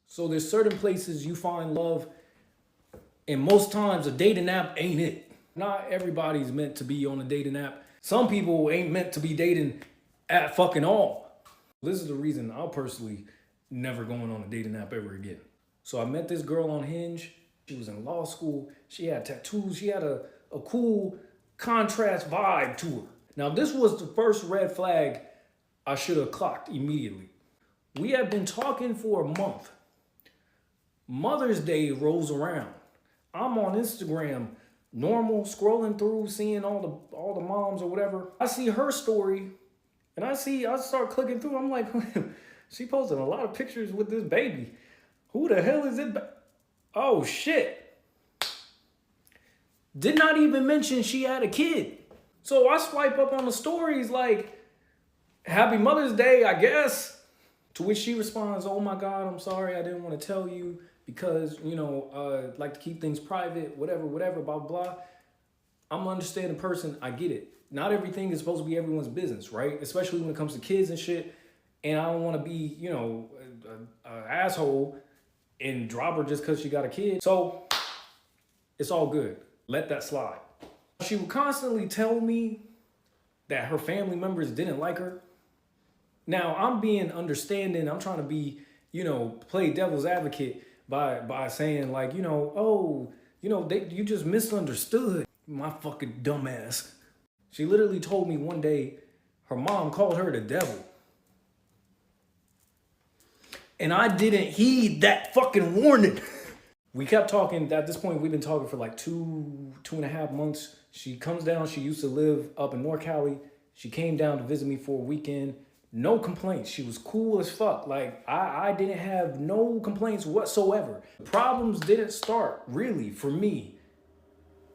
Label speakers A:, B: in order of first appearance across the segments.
A: So there's certain places you find love, and most times a dating app ain't it. Not everybody's meant to be on a dating app. Some people ain't meant to be dating at fucking all. This is the reason I'll personally never going on a dating app ever again. So I met this girl on Hinge. She was in law school. She had tattoos. She had a cool contrast vibe to her. Now, this was the first red flag I should have clocked immediately. We had been talking for a month. Mother's Day rolls around. I'm on Instagram, normal, scrolling through, seeing all the moms or whatever. I see her story, and I start clicking through. I'm like, she posted a lot of pictures with this baby. Who the hell is it? Oh shit. Did not even mention she had a kid. So I swipe up on the stories like, Happy Mother's Day, I guess. To which she responds, oh my God, I'm sorry, I didn't want to tell you because, like to keep things private, whatever, blah, blah. I'm an understanding person, I get it. Not everything is supposed to be everyone's business, right? Especially when it comes to kids and shit. And I don't want to be, an asshole and drop her just because she got a kid. So it's all good. Let that slide. She would constantly tell me that her family members didn't like her. Now, I'm being understanding. I'm trying to be, play devil's advocate by saying like, you just misunderstood. My fucking dumbass. She literally told me one day her mom called her the devil. And I didn't heed that fucking warning. We kept talking. At this point, we've been talking for like two and a half months. She comes down. She used to live up in North Cali. She came down to visit me for a weekend. No complaints. She was cool as fuck. Like, I didn't have no complaints whatsoever. Problems didn't start, really, for me,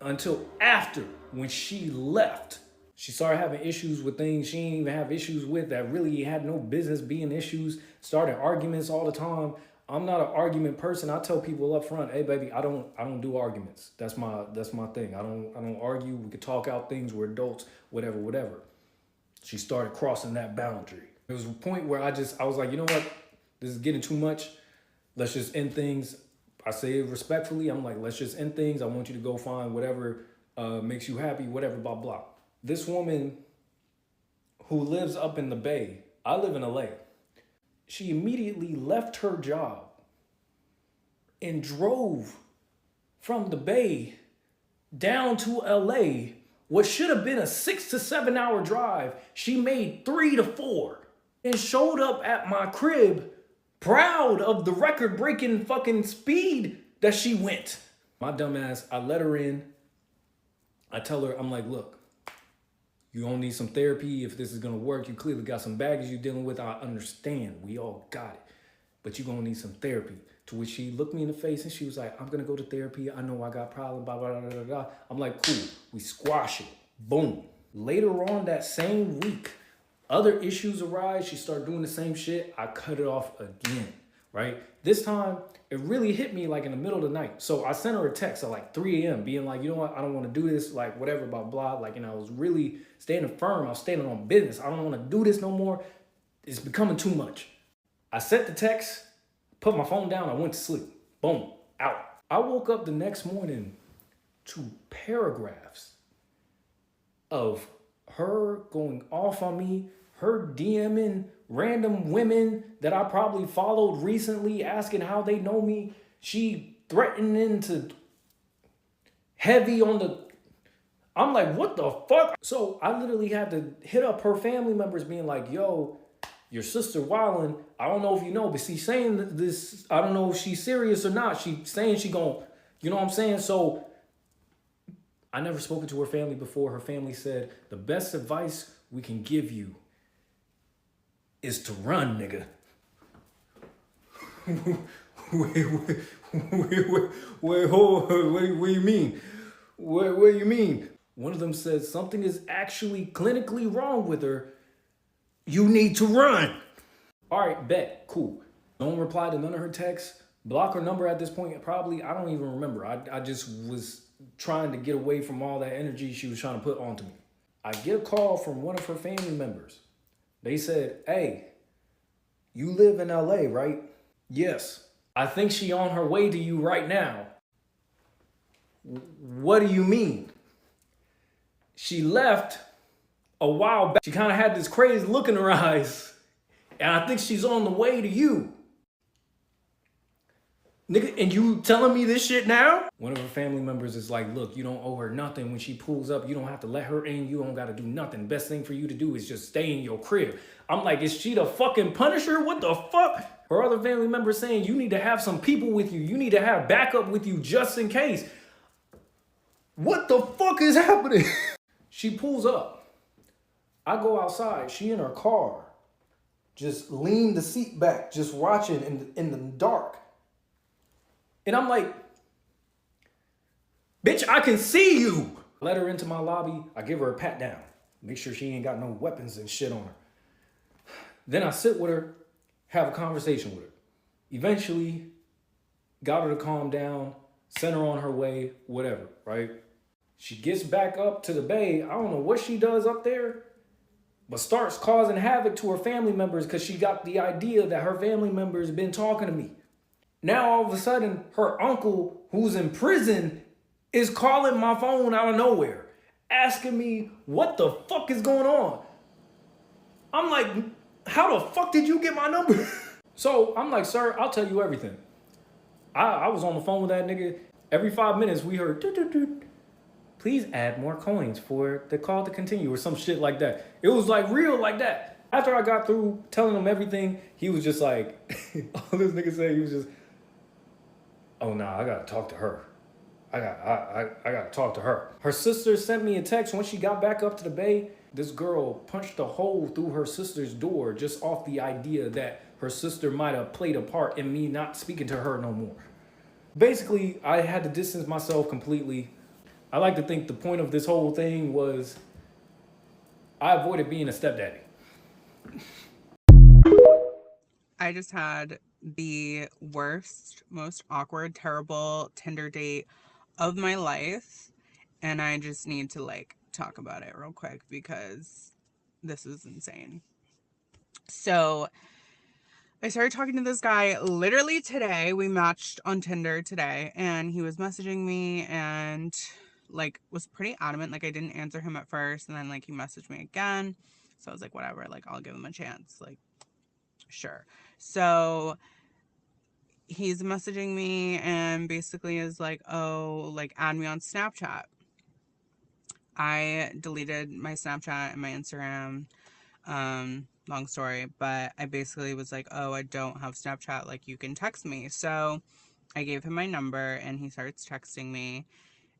A: until after, when she left. She started having issues with things she didn't even have issues with that really had no business being issues. Started arguments all the time. I'm not an argument person. I tell people up front, hey baby, I don't do arguments. That's my thing. I don't argue. We could talk out things. We're adults, whatever. She started crossing that boundary. There was a point where I was like, you know what? This is getting too much. Let's just end things. I say it respectfully. I'm like, let's just end things. I want you to go find whatever makes you happy, whatever, blah, blah. This woman who lives up in the Bay, I live in LA. She immediately left her job and drove from the Bay down to LA. What should have been a 6 to 7 hour drive, she made 3 to 4 and showed up at my crib proud of the record-breaking fucking speed that she went. My dumb ass, I let her in. I tell her, I'm like, look, you gonna need some therapy if this is gonna work. You clearly got some baggage you're dealing with. I understand. We all got it. But you're gonna need some therapy. To which she looked me in the face and she was like, I'm gonna go to therapy. I know I got problems, blah, blah, blah, blah, blah. I'm like, cool. We squash it. Boom. Later on that same week, other issues arise. She started doing the same shit. I cut it off again, right? This time, it really hit me like in the middle of the night. So I sent her a text at like 3 a.m. being like, you know what? I don't want to do this, like whatever, blah, blah. Like, I was really standing firm. I was standing on business. I don't want to do this no more. It's becoming too much. I sent the text, put my phone down. I went to sleep. Boom, out. I woke up the next morning to paragraphs of her going off on me, her DMing random women that I probably followed recently, asking how they know me. She threatening to heavy on the... I'm like, what the fuck? So I literally had to hit up her family members being like, yo, your sister wildin'. I don't know if you know, but she's saying this. I don't know if she's serious or not. She's saying she gon', you know what I'm saying? So I never spoken to her family before. Her family said, the best advice we can give you is to run, nigga. Wait, hold on. What do you mean? What do you mean? One of them said something is actually clinically wrong with her. You need to run. All right, bet, cool. Don't reply to none of her texts. Block her number at this point, probably. I don't even remember. I just was trying to get away from all that energy she was trying to put onto me. I get a call from one of her family members. They said, hey, you live in LA, right? Yes. I think she on her way to you right now. What do you mean? She left a while back. She kind of had this crazy look in her eyes. And I think she's on the way to you. Nigga, and you telling me this shit now? One of her family members is like, look, you don't owe her nothing. When she pulls up, you don't have to let her in. You don't got to do nothing. Best thing for you to do is just stay in your crib. I'm like, is she the fucking Punisher? What the fuck? Her other family member saying you need to have some people with you. You need to have backup with you just in case. What the fuck is happening? She pulls up. I go outside. She in her car. Just lean the seat back, just watching in the dark. And I'm like, bitch, I can see you. Let her into my lobby. I give her a pat down. Make sure she ain't got no weapons and shit on her. Then I sit with her, have a conversation with her. Eventually, got her to calm down, sent her on her way, whatever, right? She gets back up to the bay. I don't know what she does up there, but starts causing havoc to her family members because she got the idea that her family members been talking to me. Now, all of a sudden, her uncle, who's in prison, is calling my phone out of nowhere, asking me what the fuck is going on. I'm like, how the fuck did you get my number? So I'm like, sir, I'll tell you everything. I was on the phone with that nigga. Every 5 minutes, we heard, doot, doot, doot. Please add more coins for the call to continue or some shit like that. It was like real like that. After I got through telling him everything, he was just like, all this nigga said, he was just, oh nah, I gotta talk to her. I gotta talk to her. Her sister sent me a text when she got back up to the bay. This girl punched a hole through her sister's door just off the idea that her sister might have played a part in me not speaking to her no more. Basically, I had to distance myself completely. I like to think the point of this whole thing was I avoided being a stepdaddy.
B: I just had the worst, most awkward, terrible Tinder date of my life. And I just need to like talk about it real quick because this is insane. So I started talking to this guy literally today. We matched on Tinder today and he was messaging me and like was pretty adamant. Like I didn't answer him at first and then like he messaged me again. So I was like, whatever, like I'll give him a chance. Like, sure. So he's messaging me and basically is like, oh, like add me on Snapchat. I deleted my Snapchat and my Instagram. Long story, but I basically was like, oh, I don't have Snapchat. Like you can text me. So I gave him my number and he starts texting me.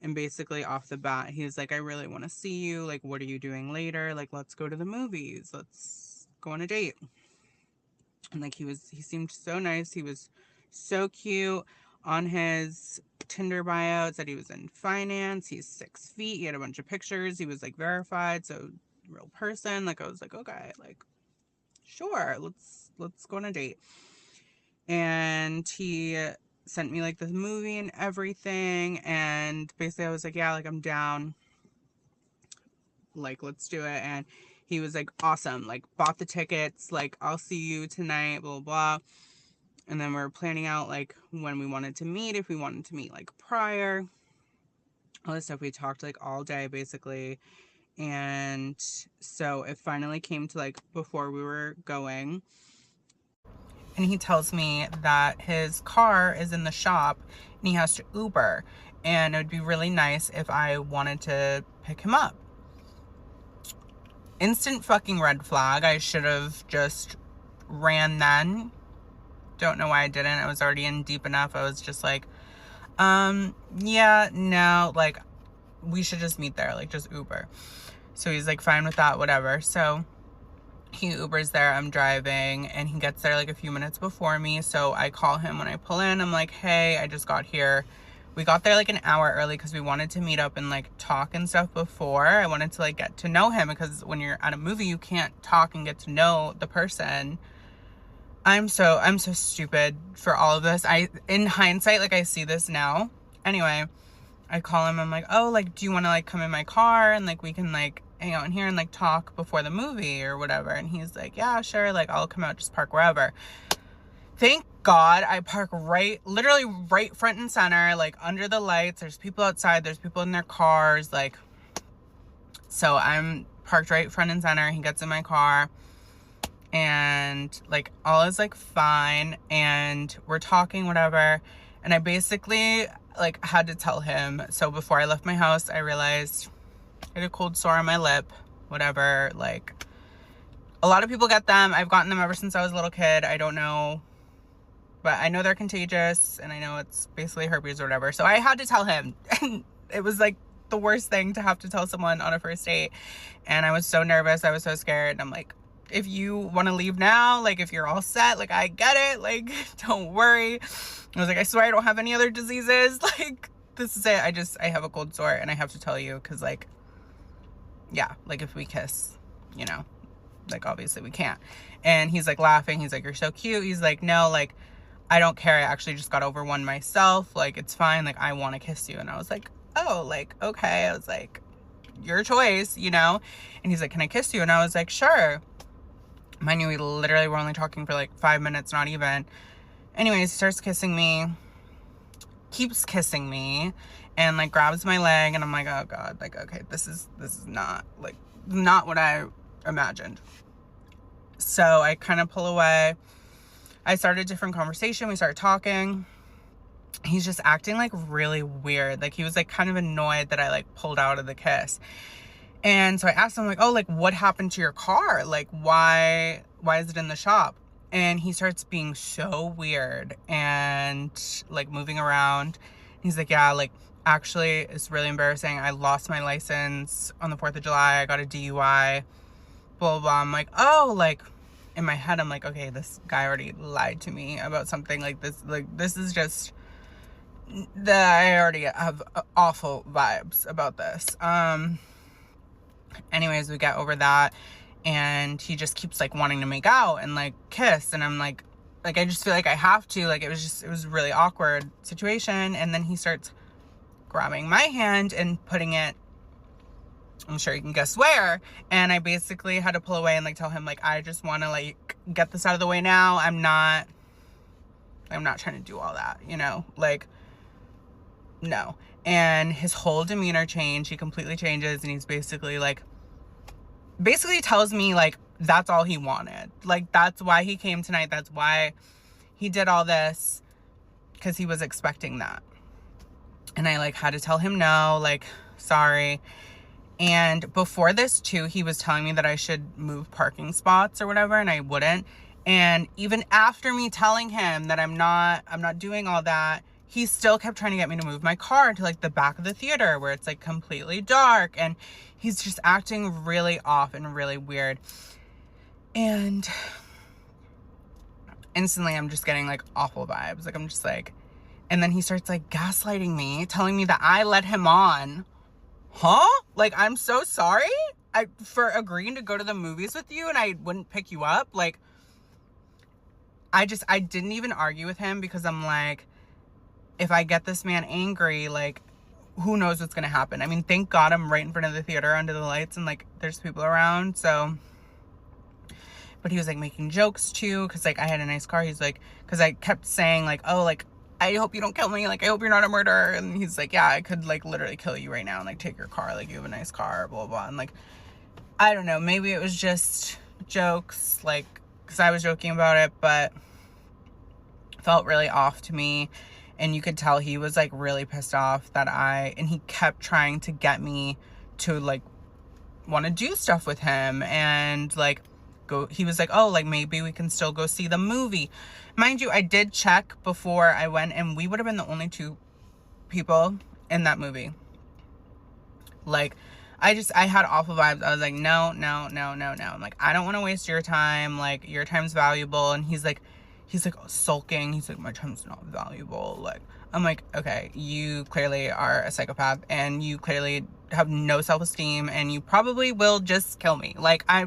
B: And basically off the bat, he's like, I really want to see you. Like, what are you doing later? Like, let's go to the movies. Let's go on a date. And like, he seemed so nice. He was so cute. On his Tinder bio, it said he was in finance. He's 6 feet. He had a bunch of pictures. He was like verified. So real person. Like, I was like, okay, like, sure, let's go on a date. And he sent me like this movie and everything, and basically I was like, yeah, like I'm down, like let's do it. And he was like, awesome, like bought the tickets, like I'll see you tonight, blah blah. And then we're planning out like when we wanted to meet, if we wanted to meet like prior, all this stuff. We talked like all day basically. And so it finally came to like before we were going, and he tells me that his car is in the shop and he has to Uber, and it would be really nice if I wanted to pick him up. Instant fucking red flag. I should have just ran then. Don't know why I didn't. I was already in deep enough. I was just like, yeah, no, like we should just meet there, like just Uber. So he's like fine with that, whatever. So he Ubers there, I'm driving, and he gets there like a few minutes before me. So I call him when I pull in. I'm like, hey, I just got here. We got there like an hour early because we wanted to meet up and like talk and stuff before. I wanted to like get to know him, because when you're at a movie, you can't talk and get to know the person. I'm so stupid for all of this. In hindsight, like I see this now. Anyway, I call him. I'm like, oh, like, do you want to like come in my car and like we can like hang out in here and like talk before the movie or whatever? And he's like, yeah, sure, like I'll come out, just park wherever. thank God I park literally right front and center, like under the lights. There's people outside, there's people in their cars, like, so I'm parked right front and center. He gets in my car and like all is like fine, and we're talking, whatever. And I basically like had to tell him. So before I left my house, I realized I had a cold sore on my lip, whatever. Like, a lot of people get them. I've gotten them ever since I was a little kid. I don't know, but I know they're contagious, and I know it's basically herpes or whatever. So I had to tell him, and it was like the worst thing to have to tell someone on a first date. And I was so nervous, I was so scared. And I'm like, if you want to leave now, like if you're all set, like I get it, like don't worry. I was like, I swear I don't have any other diseases, like this is it. I have a cold sore and I have to tell you, because like, yeah, like if we kiss, you know, like obviously we can't. And he's like laughing, he's like, you're so cute. He's like, no, like I don't care, I actually just got over one myself, like it's fine, like I want to kiss you. And I was like, oh, like okay. I was like, your choice, you know. And he's like, can I kiss you? And I was like, sure. Mind you, we literally were only talking for like 5 minutes, not even. Anyways, he starts kissing me, keeps kissing me, and like grabs my leg, and I'm like, oh God, like, okay, this is not like, not what I imagined. So I kind of pull away. I started a different conversation. We started talking. He's just acting like really weird. Like he was like kind of annoyed that I like pulled out of the kiss. And so I asked him like, oh, like what happened to your car? Like why is it in the shop? And he starts being so weird and like moving around. He's like, yeah, like actually it's really embarrassing. I lost my license on the 4th of July. I got a DUI, blah, blah, blah. I'm like, oh, like in my head, I'm like, okay, this guy already lied to me about something like this. Like this is just, I already have awful vibes about this. Anyways, we get over that, and he just keeps like wanting to make out and like kiss, and I'm like I just feel like I have to, like it was a really awkward situation. And then he starts grabbing my hand and putting it, I'm sure you can guess where. And I basically had to pull away and like tell him like, I just want to like get this out of the way now. I'm not trying to do all that, you know, like no. And his whole demeanor changed. He completely changes, and he's basically tells me like that's all he wanted. Like that's why he came tonight. That's why he did all this, because he was expecting that. And I like had to tell him no, like sorry. And before this too, he was telling me that I should move parking spots or whatever, and I wouldn't. And even after me telling him that I'm not doing all that, he still kept trying to get me to move my car to like the back of the theater where it's like completely dark, and he's just acting really off and really weird. And instantly I'm just getting like awful vibes. Like I'm just like, and then he starts like gaslighting me, telling me that I led him on. Huh? Like, I'm so sorry for agreeing to go to the movies with you and I wouldn't pick you up. Like, I didn't even argue with him, because I'm like, if I get this man angry, like, who knows what's gonna happen. I mean, thank God I'm right in front of the theater under the lights, and like there's people around, so. But he was like making jokes too, because like I had a nice car. He's like, because I kept saying like, oh, like I hope you don't kill me, like I hope you're not a murderer. And he's like, yeah, I could like literally kill you right now and like take your car, like you have a nice car, blah, blah, blah. And like, I don't know, maybe it was just jokes, like, because I was joking about it, but it felt really off to me. And you could tell he was like really pissed off and he kept trying to get me to like want to do stuff with him, and like he was like, oh, like maybe we can still go see the movie. Mind you, I did check before I went, and we would have been the only 2 people in that movie. Like, I had awful vibes. I was like, no. I'm like, I don't want to waste your time. Like, your time's valuable. And he's like sulking. He's like, my time's not valuable. Like, I'm like, okay, you clearly are a psychopath, and you clearly have no self-esteem, and you probably will just kill me. Like, I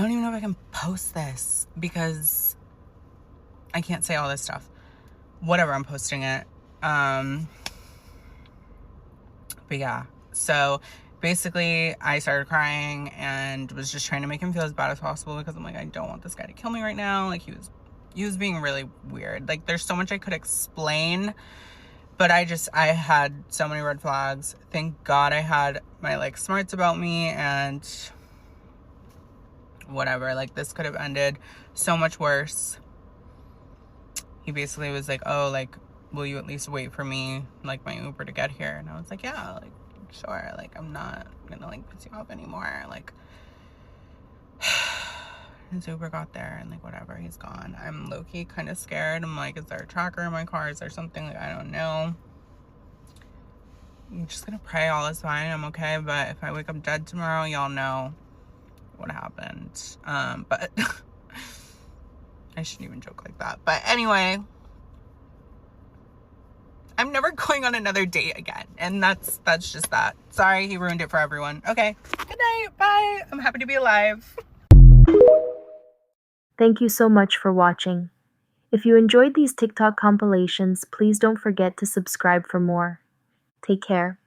B: don't even know if I can post this, because I can't say all this stuff. Whatever, I'm posting it. But yeah, so basically, I started crying and was just trying to make him feel as bad as possible because I'm like, I don't want this guy to kill me right now. Like, he was being really weird. Like, there's so much I could explain, but I had so many red flags. Thank God I had my, like, smarts about me and whatever. Like, this could have ended so much worse. He basically was like, oh, like, will you at least wait for me, like, my Uber to get here? And I was like, yeah, like, sure. Like, I'm not gonna, like, piss you off anymore. Like, his Uber got there and, like, whatever, he's gone. I'm low-key kind of scared. I'm like, is there a tracker in my car? Is there something? Like, I don't know. I'm just gonna pray all is fine. I'm okay. But if I wake up dead tomorrow, y'all know what happened. But I shouldn't even joke like that. But anyway, I'm never going on another date again. And that's just that. Sorry, he ruined it for everyone. Okay. Good night. Bye. I'm happy to be alive.
C: Thank you so much for watching. If you enjoyed these TikTok compilations, please don't forget to subscribe for more. Take care.